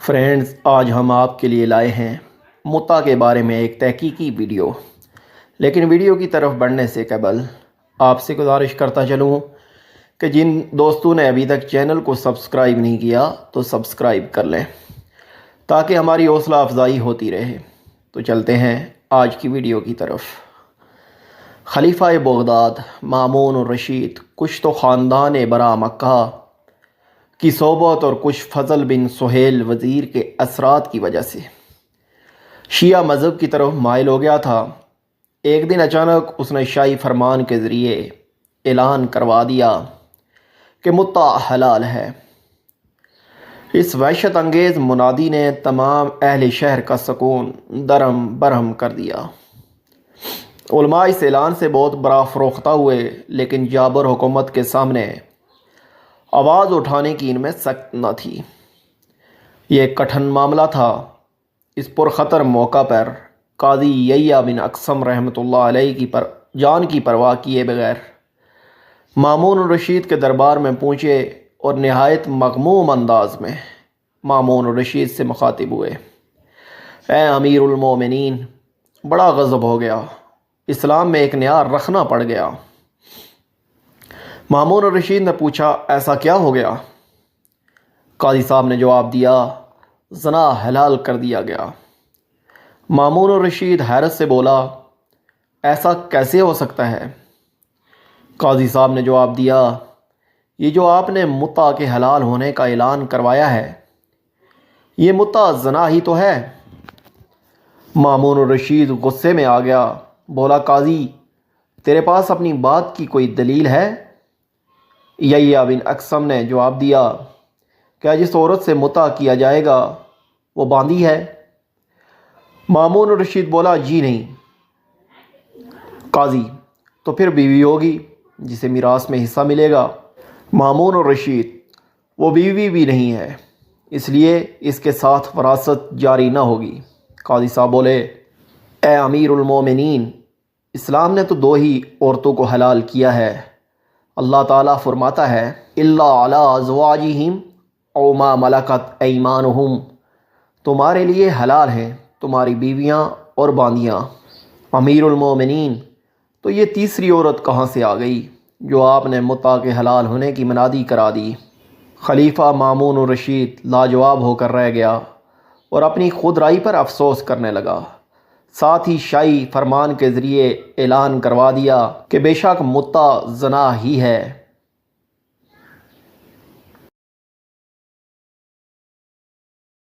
Friends, آج ہم آپ کے لیے لائے ہیں متع کے بارے میں ایک تحقیقی ویڈیو۔ لیکن ویڈیو کی طرف بڑھنے سے قبل آپ سے گزارش کرتا چلوں کہ جن دوستوں نے ابھی تک چینل کو سبسکرائب نہیں کیا تو سبسکرائب کر لیں تاکہ ہماری حوصلہ افزائی ہوتی رہے۔ تو چلتے ہیں آج کی ویڈیو کی طرف۔ خلیفہ بغداد مامون الرشید کچھ تو خاندان برا مکہ کی صحبت اور کچھ فضل بن سہیل وزیر کے اثرات کی وجہ سے شیعہ مذہب کی طرف مائل ہو گیا تھا۔ ایک دن اچانک اس نے شاہی فرمان کے ذریعے اعلان کروا دیا کہ متع حلال ہے۔ اس وحشت انگیز منادی نے تمام اہل شہر کا سکون درہم برہم کر دیا۔ علماء اس اعلان سے بہت برافروختہ ہوئے، لیکن جابر حکومت کے سامنے آواز اٹھانے کی ان میں سخت نہ تھی۔ یہ ایک کٹھن معاملہ تھا۔ اس پرخطر موقع پر قاضی یحییٰ بن اقسم رحمۃ اللہ علیہ کی جان کی پرواہ کیے بغیر مامون الرشید کے دربار میں پہنچے اور نہایت مغموم انداز میں مامون الرشید سے مخاطب ہوئے۔ اے امیر المومنین، بڑا غضب ہو گیا، اسلام میں ایک نیا رکھنا پڑ گیا۔ مامون الرشید نے پوچھا، ایسا کیا ہو گیا؟ قاضی صاحب نے جواب دیا، زنا حلال کر دیا گیا۔ مامون الرشید حیرت سے بولا، ایسا کیسے ہو سکتا ہے؟ قاضی صاحب نے جواب دیا، یہ جو آپ نے متع کے حلال ہونے کا اعلان کروایا ہے، یہ متع زنا ہی تو ہے۔ مامون الرشید غصے میں آ گیا، بولا، قاضی تیرے پاس اپنی بات کی کوئی دلیل ہے؟ یحییٰ بن اقسم نے جواب دیا، کیا جس عورت سے متع کیا جائے گا وہ باندھی ہے؟ مامون الرشید بولا، جی نہیں۔ قاضی، تو پھر بیوی ہوگی جسے میراث میں حصہ ملے گا۔ مامون الرشید، وہ بیوی بھی نہیں ہے، اس لیے اس کے ساتھ وراثت جاری نہ ہوگی۔ قاضی صاحب بولے، اے امیر المومنین، اسلام نے تو دو ہی عورتوں کو حلال کیا ہے۔ اللہ تعالیٰ فرماتا ہے، الا علی ازواجہم او ما ملکت ایمانہم، تمہارے لیے حلال ہیں تمہاری بیویاں اور باندیاں۔ امیر المومنین، تو یہ تیسری عورت کہاں سے آ گئی جو آپ نے متع کے حلال ہونے کی منادی کرا دی؟ خلیفہ مامون الرشید لاجواب ہو کر رہ گیا اور اپنی خود رائی پر افسوس کرنے لگا۔ ساتھ ہی شاہی فرمان کے ذریعے اعلان کروا دیا کہ بے شک متع زنا ہی ہے۔